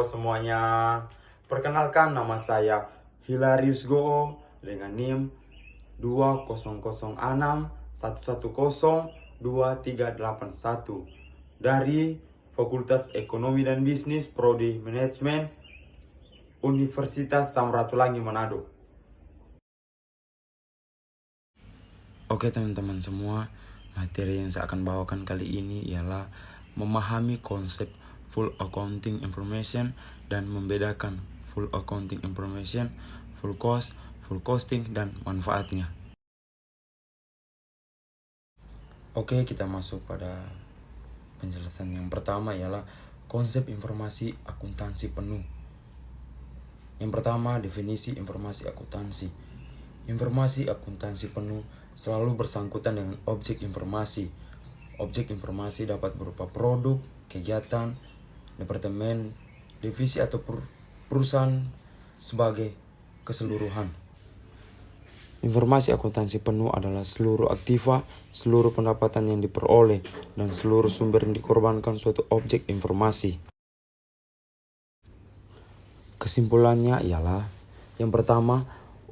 semuanya. Perkenalkan, nama saya Hilarius Goo dengan NIM 2006110231 dari Fakultas Ekonomi dan Bisnis Prodi Manajemen Universitas Samratulangi Manado. Oke teman-teman semua, materi yang saya akan bawakan kali ini ialah memahami konsep full accounting information dan membedakan full accounting information, full cost, full costing, dan manfaatnya. Oke, kita masuk pada penjelasan yang pertama ialah konsep informasi akuntansi penuh. Yang pertama, definisi informasi akuntansi. Informasi akuntansi penuh selalu bersangkutan dengan objek informasi. Objek informasi dapat berupa produk, kegiatan, departemen, divisi atau perusahaan sebagai keseluruhan. Informasi akuntansi penuh adalah seluruh aktiva, seluruh pendapatan yang diperoleh, dan seluruh sumber yang dikorbankan suatu objek informasi. Kesimpulannya ialah, yang pertama,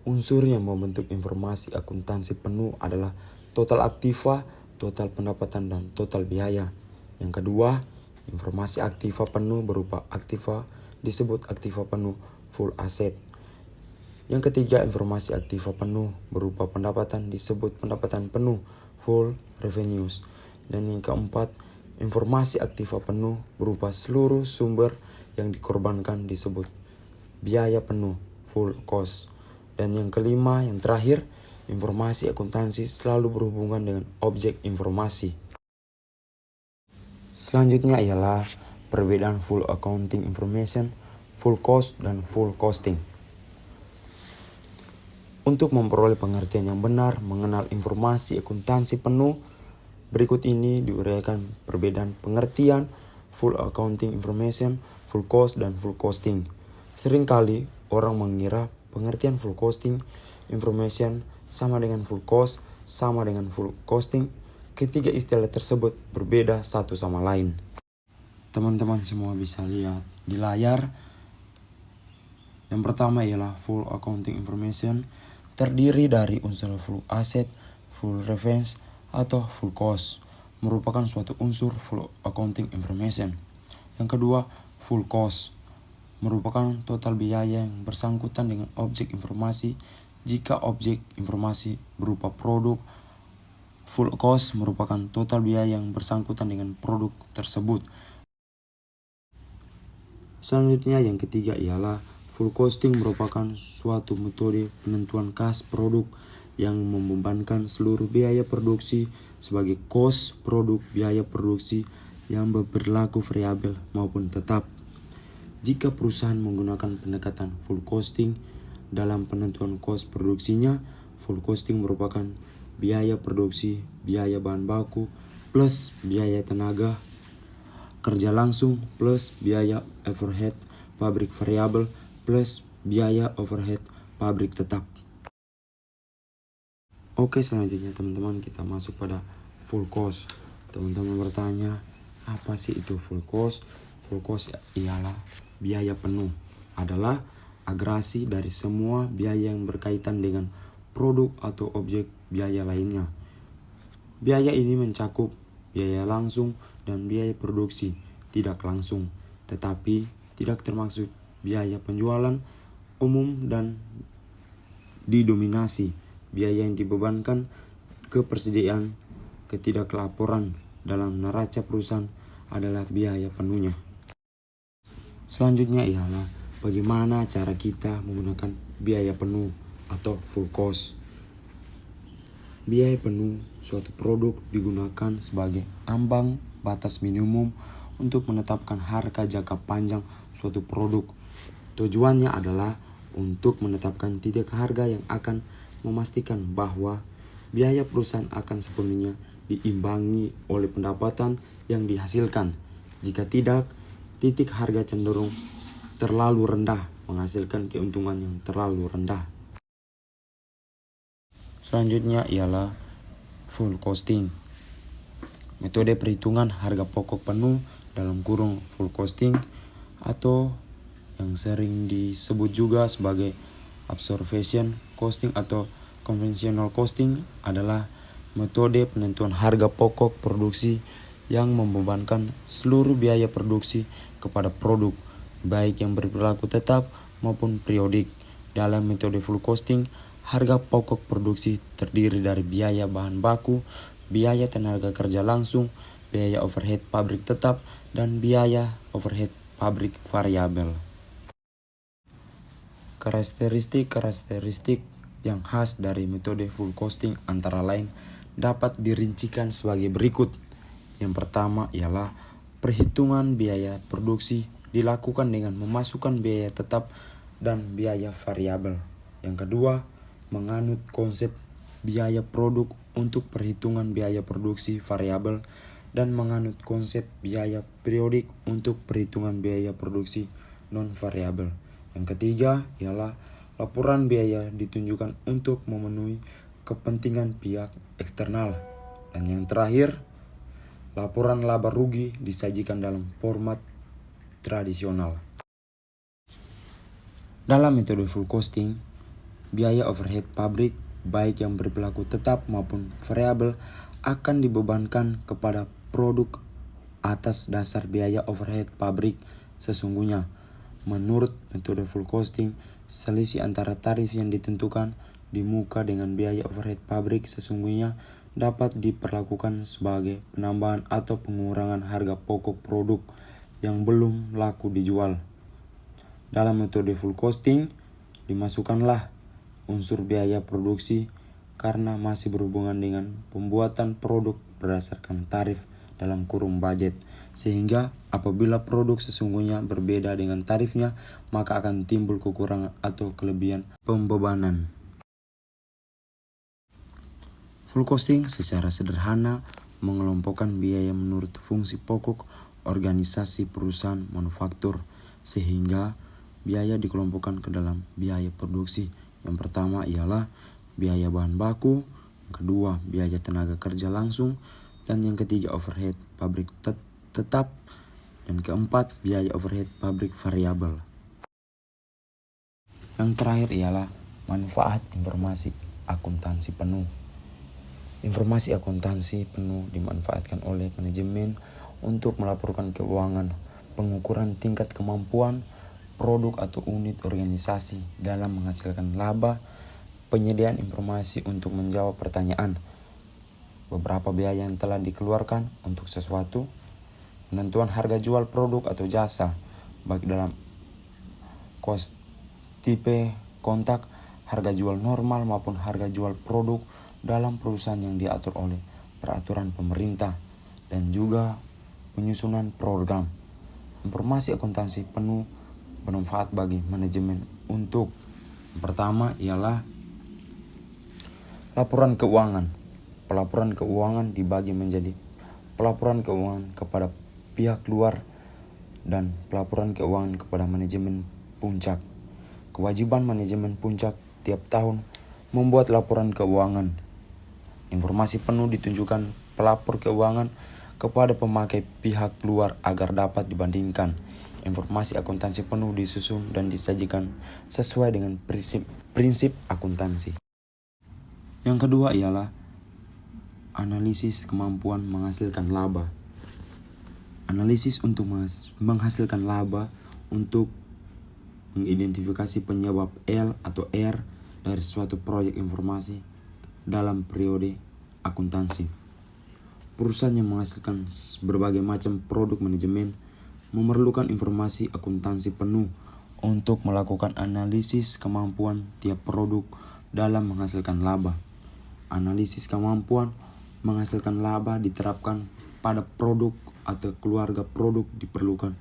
unsur yang membentuk informasi akuntansi penuh adalah total aktiva, total pendapatan, dan total biaya. Yang kedua, informasi aktiva penuh berupa aktiva disebut aktiva penuh full asset. Yang ketiga, informasi aktiva penuh berupa pendapatan disebut pendapatan penuh full revenues. Dan yang keempat, informasi aktiva penuh berupa seluruh sumber yang dikorbankan disebut biaya penuh full cost. Dan yang kelima, yang terakhir, informasi akuntansi selalu berhubungan dengan objek informasi. Selanjutnya ialah perbedaan full accounting information, full cost, dan full costing. Untuk memperoleh pengertian yang benar mengenal informasi akuntansi penuh, berikut ini diuraikan perbedaan pengertian full accounting information, full cost, dan full costing. Seringkali orang mengira pengertian full costing information sama dengan full cost, sama dengan full costing. Ketiga istilah tersebut berbeda satu sama lain. Teman-teman semua bisa lihat di layar. Yang pertama ialah full accounting information, terdiri dari unsur full asset, full reference, atau full cost, merupakan suatu unsur full accounting information. Yang kedua, full cost, merupakan total biaya yang bersangkutan dengan objek informasi jika objek informasi berupa produk. Full cost merupakan total biaya yang bersangkutan dengan produk tersebut. Selanjutnya yang ketiga ialah full costing, merupakan suatu metode penentuan kas produk yang membebankan seluruh biaya produksi sebagai cost produk, biaya produksi yang berlaku variabel maupun tetap. Jika perusahaan menggunakan pendekatan full costing dalam penentuan cost produksinya, full costing merupakan biaya produksi, biaya bahan baku, plus biaya tenaga kerja langsung, plus biaya overhead pabrik variabel, plus biaya overhead pabrik tetap. Oke, selanjutnya teman-teman kita masuk pada full cost. Teman-teman bertanya, apa sih itu full cost? Full cost ialah biaya penuh, adalah agregasi dari semua biaya yang berkaitan dengan produk atau objek biaya lainnya. Biaya ini mencakup biaya langsung dan biaya produksi tidak langsung, tetapi tidak termasuk biaya penjualan umum dan didominasi biaya yang dibebankan kepersediaan ketidaklaporan dalam neraca perusahaan adalah biaya penuhnya. Selanjutnya ialah bagaimana cara kita menggunakan biaya penuh atau full cost. Biaya penuh suatu produk digunakan sebagai ambang batas minimum untuk menetapkan harga jangka panjang suatu produk. Tujuannya adalah untuk menetapkan titik harga yang akan memastikan bahwa biaya perusahaan akan sepenuhnya diimbangi oleh pendapatan yang dihasilkan. Jika tidak, titik harga cenderung terlalu rendah, menghasilkan keuntungan yang terlalu rendah. Selanjutnya ialah full costing. Metode perhitungan harga pokok penuh dalam kurung full costing atau yang sering disebut juga sebagai observation costing atau conventional costing adalah metode penentuan harga pokok produksi yang membebankan seluruh biaya produksi kepada produk, baik yang berperilaku tetap maupun periodik. Dalam metode full costing, harga pokok produksi terdiri dari biaya bahan baku, biaya tenaga kerja langsung, biaya overhead pabrik tetap, dan biaya overhead pabrik variabel. Karakteristik yang khas dari metode full costing antara lain dapat dirincikan sebagai berikut. Yang pertama ialah perhitungan biaya produksi dilakukan dengan memasukkan biaya tetap dan biaya variabel. Yang kedua, menganut konsep biaya produk untuk perhitungan biaya produksi variabel dan menganut konsep biaya periodik untuk perhitungan biaya produksi non-variabel. Yang ketiga ialah laporan biaya ditunjukkan untuk memenuhi kepentingan pihak eksternal. Dan yang terakhir, laporan laba rugi disajikan dalam format tradisional. Dalam metode full costing, biaya overhead pabrik baik yang berperilaku tetap maupun variabel akan dibebankan kepada produk atas dasar biaya overhead pabrik sesungguhnya. Menurut metode full costing, selisih antara tarif yang ditentukan di muka dengan biaya overhead pabrik sesungguhnya dapat diperlakukan sebagai penambahan atau pengurangan harga pokok produk yang belum laku dijual. Dalam metode full costing, dimasukkanlah unsur biaya produksi karena masih berhubungan dengan pembuatan produk berdasarkan tarif dalam kurung budget, sehingga apabila produk sesungguhnya berbeda dengan tarifnya, maka akan timbul kekurangan atau kelebihan pembebanan. Full costing secara sederhana mengelompokkan biaya menurut fungsi pokok organisasi perusahaan manufaktur, sehingga biaya dikelompokkan ke dalam biaya produksi. Yang pertama ialah biaya bahan baku, yang kedua biaya tenaga kerja langsung, dan yang ketiga overhead pabrik tetap, dan keempat biaya overhead pabrik variabel. Yang terakhir ialah manfaat informasi akuntansi penuh. Informasi akuntansi penuh dimanfaatkan oleh manajemen untuk melaporkan keuangan, pengukuran tingkat kemampuan produk atau unit organisasi dalam menghasilkan laba, penyediaan informasi untuk menjawab pertanyaan, beberapa biaya yang telah dikeluarkan untuk sesuatu, penentuan harga jual produk atau jasa, baik dalam cost tipe kontak, harga jual normal maupun harga jual produk dalam perusahaan yang diatur oleh peraturan pemerintah, dan juga penyusunan program. Informasi akuntansi penuh bermanfaat bagi manajemen untuk pertama ialah laporan keuangan. Pelaporan keuangan dibagi menjadi pelaporan keuangan kepada pihak luar dan pelaporan keuangan kepada manajemen puncak. Kewajiban manajemen puncak tiap tahun membuat laporan keuangan. Informasi penuh ditunjukkan pelapor keuangan kepada pemakai pihak luar agar dapat dibandingkan. Informasi akuntansi penuh disusun dan disajikan sesuai dengan prinsip akuntansi. Yang kedua ialah analisis kemampuan menghasilkan laba. Analisis untuk menghasilkan laba untuk mengidentifikasi penyebab L atau R dari suatu proyek informasi dalam periode akuntansi. Perusahaan yang menghasilkan berbagai macam produk manajemen memerlukan informasi akuntansi penuh untuk melakukan analisis kemampuan tiap produk dalam menghasilkan laba. Analisis kemampuan menghasilkan laba diterapkan pada produk atau keluarga produk diperlukan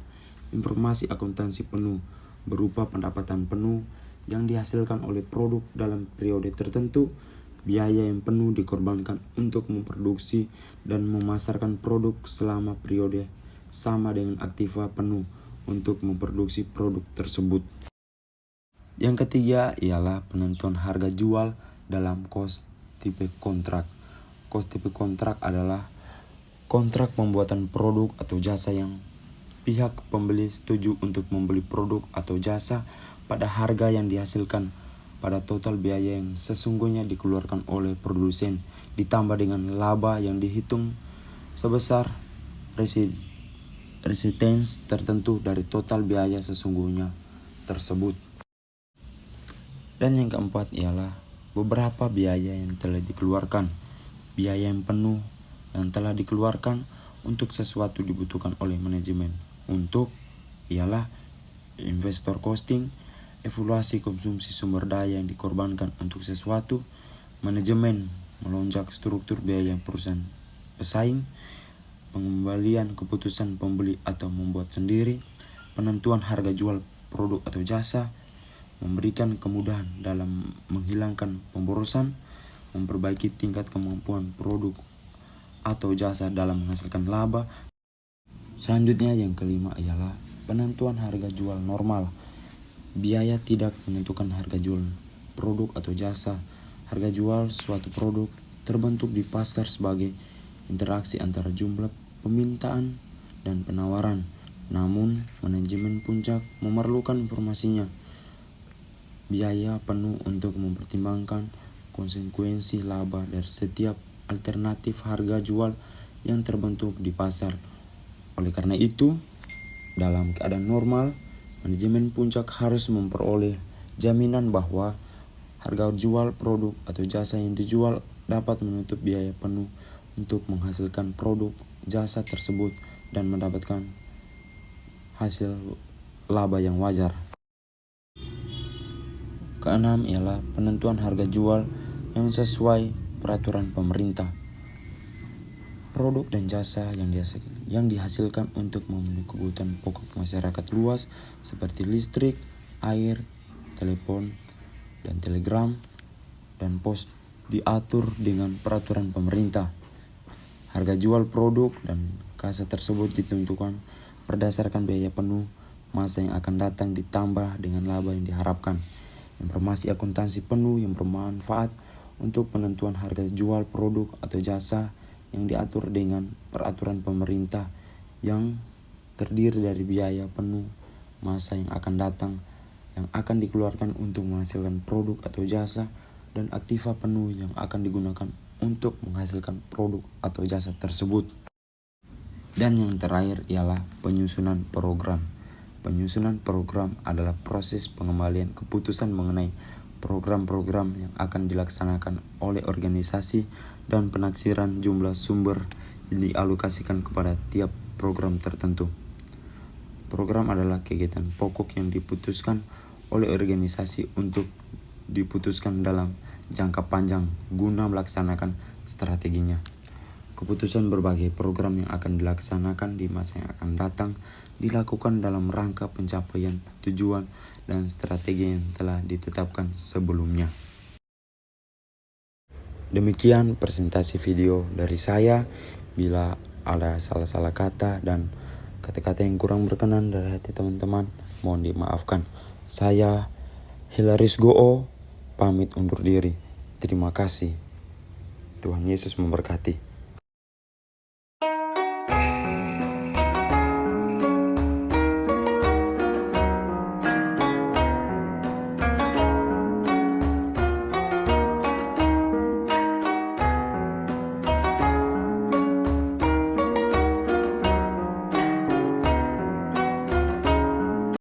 informasi akuntansi penuh berupa pendapatan penuh yang dihasilkan oleh produk dalam periode tertentu, biaya yang penuh dikorbankan untuk memproduksi dan memasarkan produk selama periode sama dengan aktiva penuh untuk memproduksi produk tersebut. Yang ketiga ialah penentuan harga jual dalam cost tipe kontrak. Cost tipe kontrak adalah kontrak pembuatan produk atau jasa yang pihak pembeli setuju untuk membeli produk atau jasa pada harga yang dihasilkan pada total biaya yang sesungguhnya dikeluarkan oleh produsen ditambah dengan laba yang dihitung sebesar resistance tertentu dari total biaya sesungguhnya tersebut. Dan yang keempat ialah beberapa biaya yang telah dikeluarkan. Biaya yang penuh yang telah dikeluarkan untuk sesuatu dibutuhkan oleh manajemen. Untuk ialah investor costing, evaluasi konsumsi sumber daya yang dikorbankan untuk sesuatu, manajemen melonjak struktur biaya perusahaan pesaing, pengembalian keputusan pembeli atau membuat sendiri, penentuan harga jual produk atau jasa, memberikan kemudahan dalam menghilangkan pemborosan, memperbaiki tingkat kemampuan produk atau jasa dalam menghasilkan laba. Selanjutnya yang kelima ialah penentuan harga jual normal. Biaya tidak menentukan harga jual produk atau jasa. Harga jual suatu produk terbentuk di pasar sebagai interaksi antara jumlah permintaan dan penawaran. Namun, manajemen puncak memerlukan informasinya. Biaya penuh untuk mempertimbangkan konsekuensi laba dari setiap alternatif harga jual yang terbentuk di pasar. Oleh karena itu, dalam keadaan normal, manajemen puncak harus memperoleh jaminan bahwa harga jual produk atau jasa yang dijual dapat menutup biaya penuh untuk menghasilkan produk jasa tersebut dan mendapatkan hasil laba yang wajar. Keenam ialah penentuan harga jual yang sesuai peraturan pemerintah. Produk dan jasa yang dihasilkan untuk memenuhi kebutuhan pokok masyarakat luas seperti listrik, air, telepon, dan telegram, dan pos diatur dengan peraturan pemerintah. Harga jual produk dan jasa tersebut ditentukan berdasarkan biaya penuh, masa yang akan datang ditambah dengan laba yang diharapkan. Informasi akuntansi penuh yang bermanfaat untuk penentuan harga jual produk atau jasa yang diatur dengan peraturan pemerintah yang terdiri dari biaya penuh, masa yang akan datang yang akan dikeluarkan untuk menghasilkan produk atau jasa, dan aktiva penuh yang akan digunakan untuk menghasilkan produk atau jasa tersebut. Dan yang terakhir ialah penyusunan program. Penyusunan program adalah proses pengembalian keputusan mengenai program-program yang akan dilaksanakan oleh organisasi dan penaksiran jumlah sumber yang dialokasikan kepada tiap program tertentu. Program adalah kegiatan pokok yang diputuskan oleh organisasi untuk diputuskan dalam jangka panjang guna melaksanakan strateginya. Keputusan berbagai program yang akan dilaksanakan di masa yang akan datang dilakukan dalam rangka pencapaian tujuan dan strategi yang telah ditetapkan sebelumnya. Demikian presentasi video dari saya. Bila ada salah-salah kata dan kata-kata yang kurang berkenan dari hati teman-teman, mohon dimaafkan. Saya Hilarius Goo pamit undur diri. Terima kasih. Tuhan Yesus memberkati.